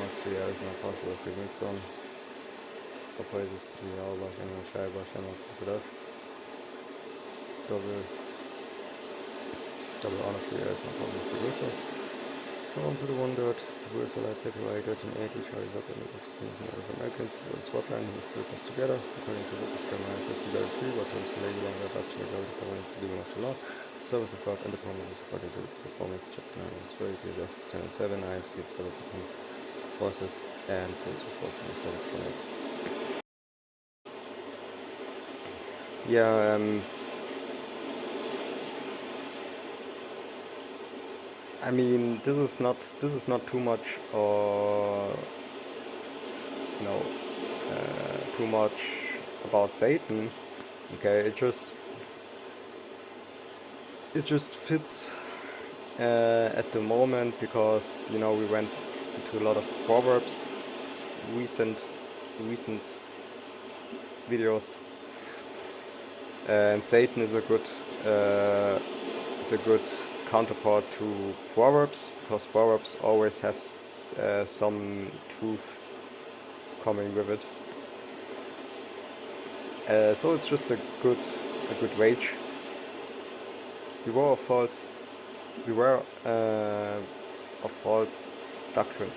estudiares na Praça da Convenção, após estudar baixando o chai, baixando o crash. Double honor estudiares na Praça da Convenção. From to the one that the words were like separated in 8 which are up in the disciplines and Native Americans is a swap line who stood us together, according to the book of Jeremiah 50:3, what terms the label on the adoption of the covenants to given of the law, the service of God and the promises according to the performance chapter 9 verse 3, Ecclesiastes 10 and 7, I have seen scholars upon horses and princes walking the seventh planet. Yeah, I mean, this is not too much, or too much about Satan. Okay, it just fits at the moment, because we went into a lot of proverbs, recent videos, and Satan is a good counterpart to Proverbs, because Proverbs always have some truth coming with it. So it's just a good rage. Beware of false doctrine.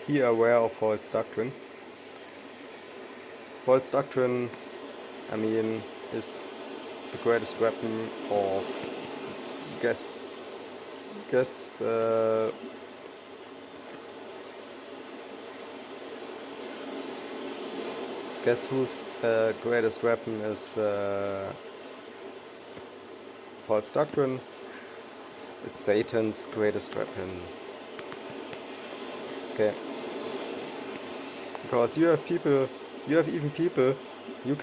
Be aware of false doctrine. False doctrine, I mean, is the greatest weapon of guess whose greatest weapon is false doctrine? It's Satan's greatest weapon. Okay. Because you have even people, you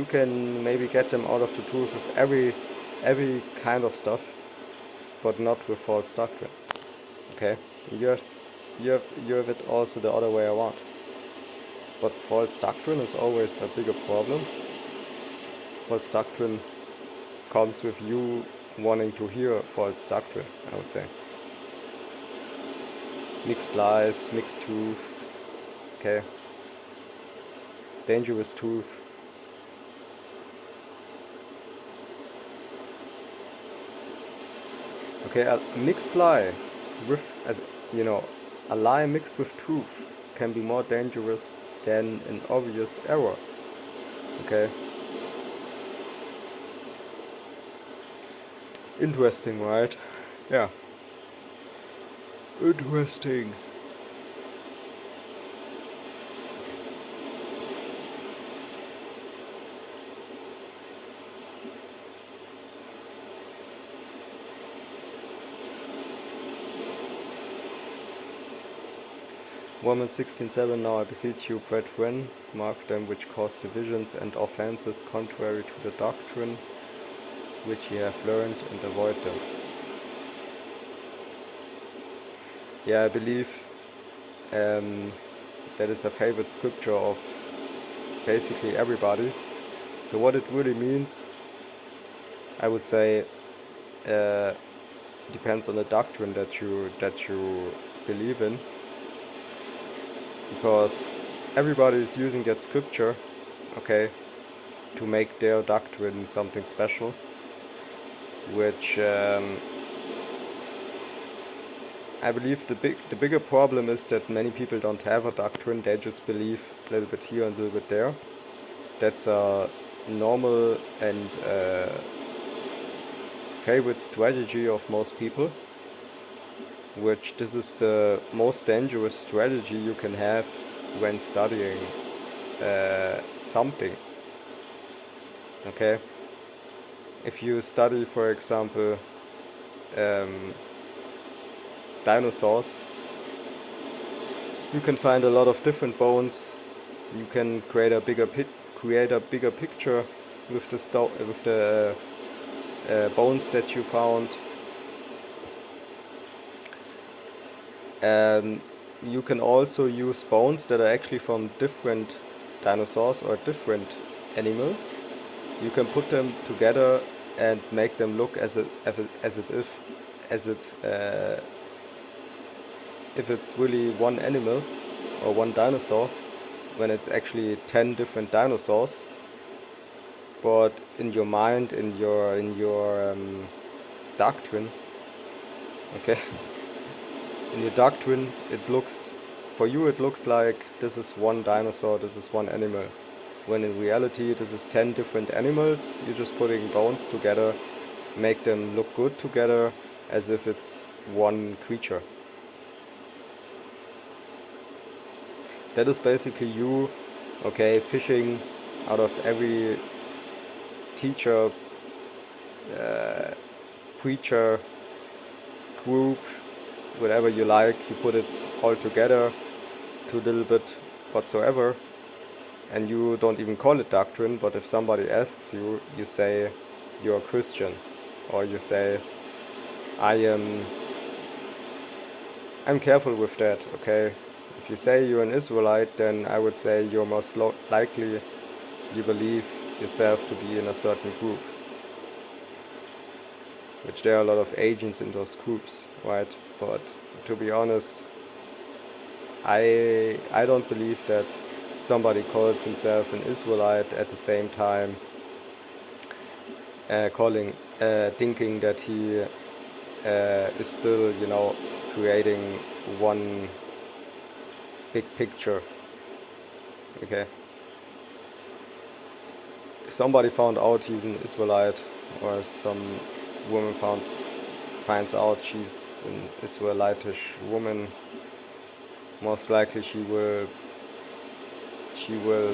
can maybe get them out of the truth with every kind of stuff, but not with false doctrine. Okay? You have it also the other way around. But false doctrine is always a bigger problem. False doctrine comes with you wanting to hear false doctrine, I would say. Mixed lies, mixed truth. Okay. Dangerous truth. Okay, a mixed lie a lie mixed with truth can be more dangerous than an obvious error. Okay. Interesting, right? Yeah. Interesting. Romans 16:7, now I beseech you, brethren, mark them which cause divisions and offenses contrary to the doctrine which ye have learned, and avoid them. Yeah, I believe that is a favorite scripture of basically everybody. So what it really means, I would say, depends on the doctrine that you believe in. Because everybody is using that scripture, okay, to make their doctrine something special, which I believe the bigger problem is that many people don't have a doctrine, they just believe a little bit here and a little bit there. That's a normal and favorite strategy of most people, which this is the most dangerous strategy you can have when studying something. Okay? If you study, for example, dinosaurs, you can find a lot of different bones. You can create a bigger picture with the bones that you found. You can also use bones that are actually from different dinosaurs or different animals. You can put them together and make them look as it as it if it's really one animal or one dinosaur, when it's actually 10 different dinosaurs. But in your mind, in your doctrine, okay, in your doctrine, it looks, for you it looks like this is one dinosaur, this is one animal. When in reality this is 10 different animals, you're just putting bones together, make them look good together, as if it's one creature. That is basically you, okay, fishing out of every teacher, preacher, group, whatever you like, you put it all together to a little bit whatsoever, and you don't even call it doctrine, but if somebody asks you, you say you're a Christian, or you say I'm careful with that, okay? If you say you're an Israelite, then I would say you're most likely you believe yourself to be in a certain group, which there are a lot of agents in those groups, right? But to be honest, I don't believe that somebody calls himself an Israelite at the same time thinking that he is still, creating one big picture. Okay. If somebody found out he's an Israelite, or some woman finds out she's an Israelitish woman, most likely she will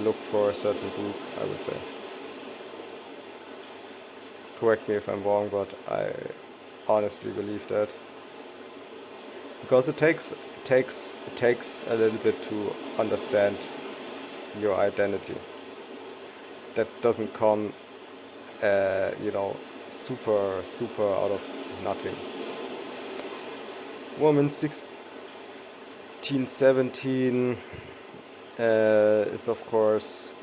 look for a certain group, I would say. Correct me if I'm wrong, but I honestly believe that. Because it takes a little bit to understand your identity. That doesn't come, super out of nothing. Woman 1617 is of course,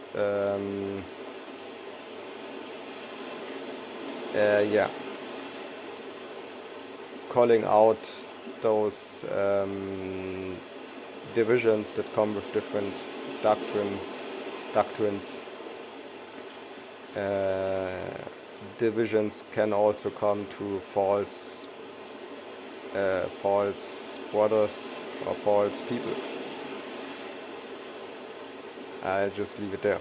calling out those divisions that come with different doctrines. Divisions can also come to false brothers or false people. I'll just leave it there.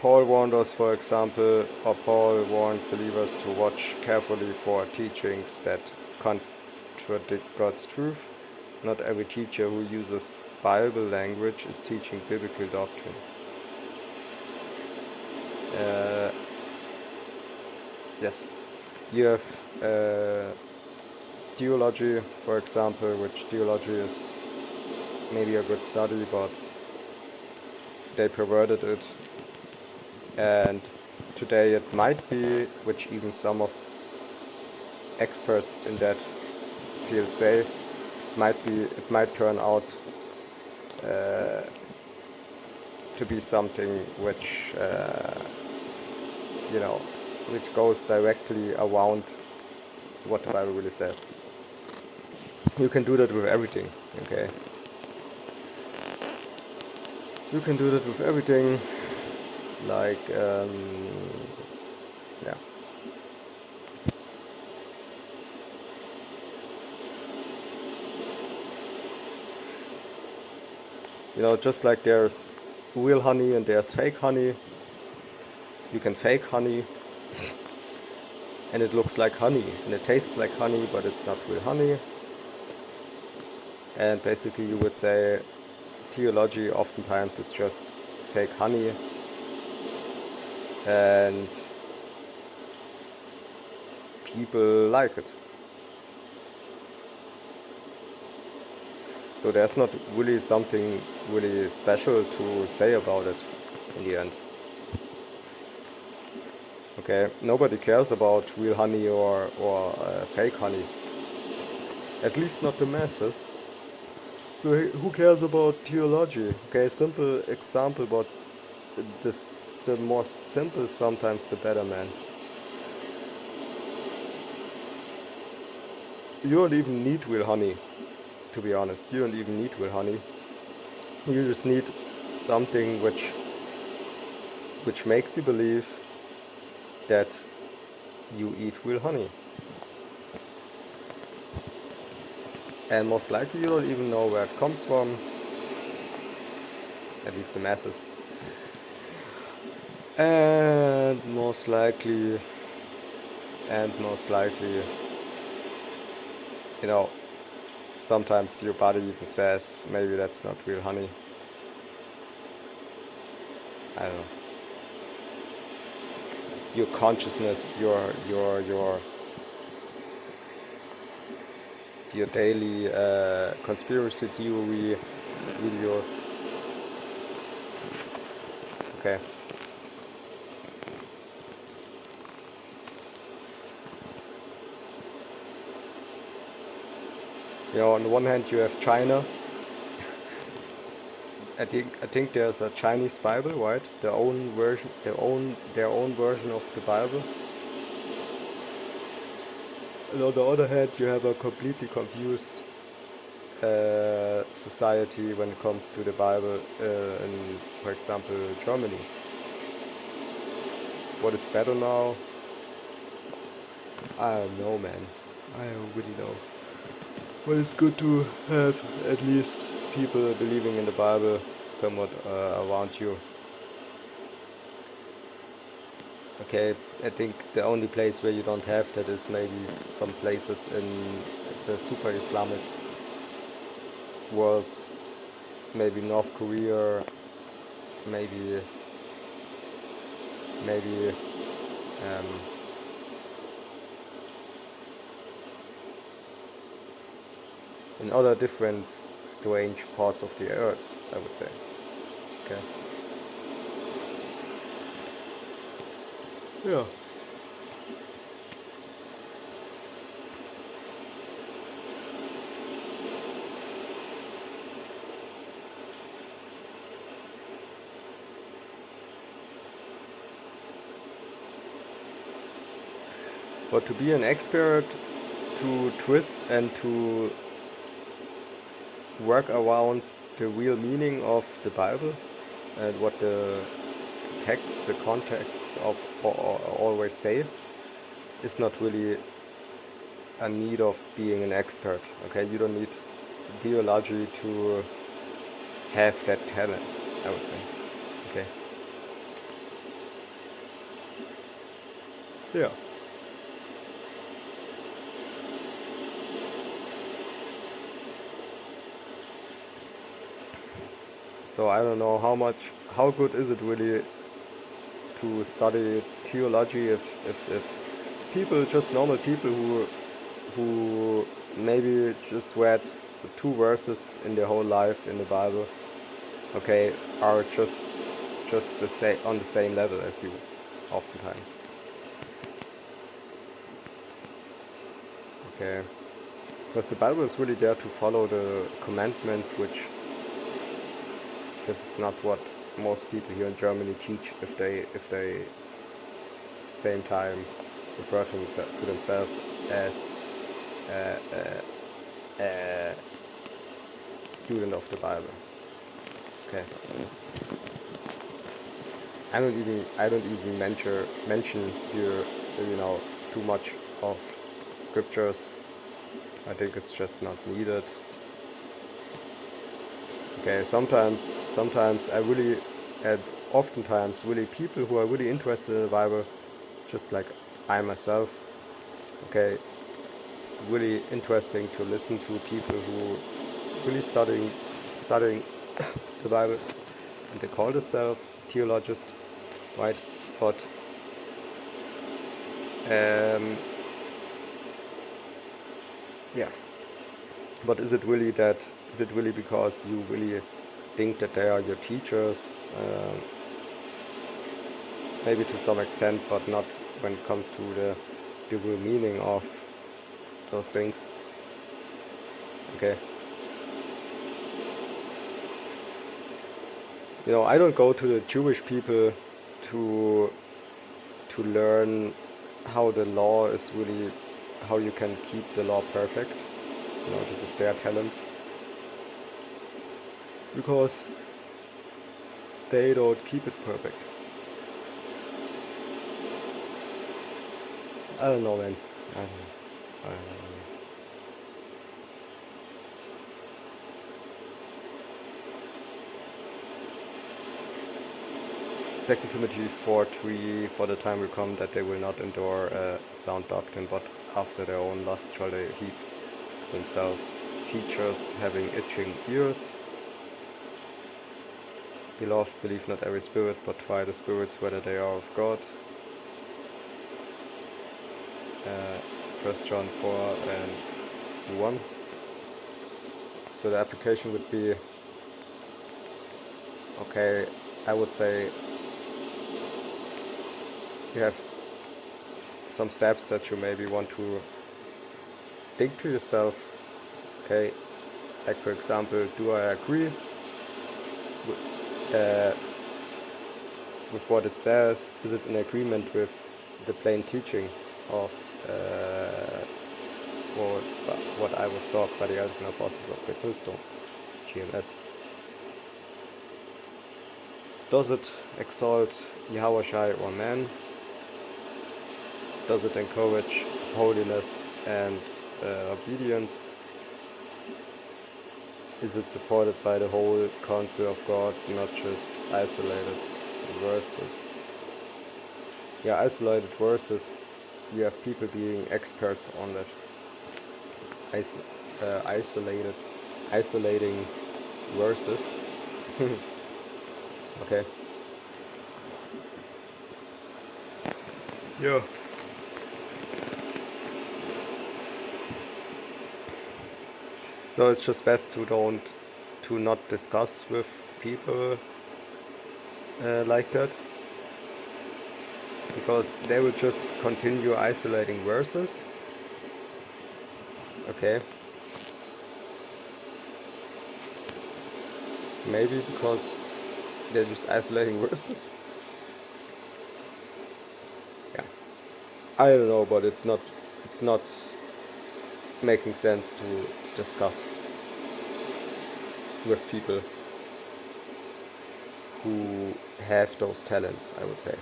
Paul warned us, for example, or Paul warned believers to watch carefully for teachings that contradict God's truth. Not every teacher who uses Bible language is teaching biblical doctrine. Yes, you have theology, for example, which theology is maybe a good study, but they perverted it, and today it might be, which even some of experts in that field say, it might turn out to be something which which goes directly around what the Bible really says. You can do that with everything, okay? You can do that with everything, like, yeah. Just like there's real honey and there's fake honey, you can fake honey and it looks like honey and it tastes like honey, but it's not real honey. And basically you would say theology oftentimes is just fake honey, and people like it. So there's not really something really special to say about it in the end. Okay, nobody cares about real honey or fake honey. At least not the masses. So who cares about theology? Okay, simple example, but the more simple sometimes the better, man. You don't even need real honey, to be honest. You don't even need real honey. You just need something which makes you believe that you eat real honey. And most likely you don't even know where it comes from, at least the masses. And most likely, you know, sometimes your body even says maybe that's not real honey. I don't know. Your consciousness, your daily conspiracy theory videos. Okay. On the one hand you have China. I think there's a Chinese Bible, right? Their own version of the Bible. And on the other hand, you have a completely confused society when it comes to the Bible in, for example, Germany. What is better now? I don't know, man. I don't really know. But it's good to have at least people believing in the Bible somewhat around you. Okay, I think the only place where you don't have that is maybe some places in the super Islamic worlds, maybe North Korea, maybe in other different strange parts of the earth, I would say. Okay. Yeah. But to be an expert, to twist and to work around the real meaning of the Bible and what the text, the context of always say, is not really a need of being an expert. Okay, you don't need theology to have that talent, I would say. Okay. Yeah. So I don't know how good is it really to study theology if people, just normal people who maybe just read 2 verses in their whole life in the Bible, okay, are just the same on the same level as you, oftentimes. Okay, because the Bible is really there to follow the commandments, which this is not what most people here in Germany teach if they at the same time refer to themselves as a student of the Bible. Okay. I don't even mention here, too much of scriptures. I think it's just not needed. Okay, sometimes I really, and oftentimes really, people who are really interested in the Bible, just like I myself, okay, it's really interesting to listen to people who really studying the Bible, and they call themselves theologists, right? But yeah. But is it really because you really think that they are your teachers? Maybe to some extent, but not when it comes to the real meaning of those things. Okay. I don't go to the Jewish people to learn how the law is really, how you can keep the law perfect. This is their talent. Because they don't keep it perfect. I don't know, man. I don't know. I don't know. 2 Timothy 4:3, for the time will come that they will not endure sound doctrine, but after their own lust shall they heap to themselves teachers having itching ears. Beloved, believe not every spirit, but try the spirits whether they are of God. 1 John 4:1. So the application would be, okay, I would say you have some steps that you maybe want to think to yourself. Okay, like for example, do I agree with what it says? Is it in agreement with the plain teaching of what I was taught by the elders and apostles of Great Millstone, GMS? Does it exalt Yahushai or man? Does it encourage holiness and obedience? Is it supported by the whole counsel of God, not just isolated verses? Yeah, isolated verses, you have people being experts on that. Isolating verses. Okay. Yeah. So it's just best to not discuss with people like that, because they will just continue isolating verses. Okay. Maybe because they're just isolating verses. Yeah. I don't know, but it's not making sense to discuss with people who have those talents, I would say.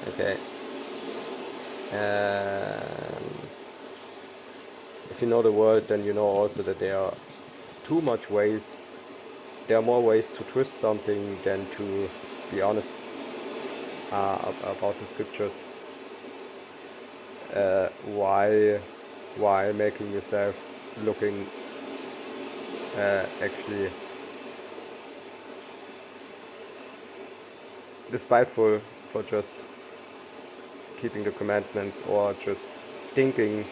Okay. If you know the world, then you know also that there are there are more ways to twist something than to be honest about the scriptures. Why making yourself looking actually despiteful for just keeping the commandments, or just thinking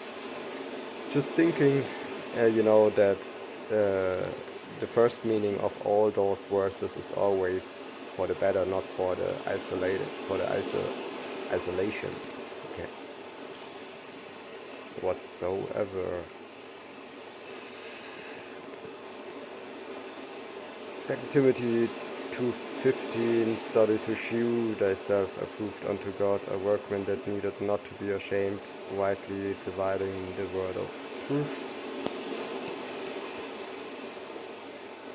that the first meaning of all those verses is always for the better, not for the isolation. Okay. Whatsoever. 2 Timothy 2:15, study to shew thyself approved unto God, a workman that needeth not to be ashamed, rightly dividing the word of truth.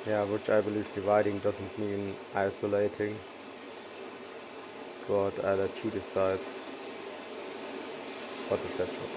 Yeah, which I believe dividing doesn't mean isolating. God, I let you decide. What is that true?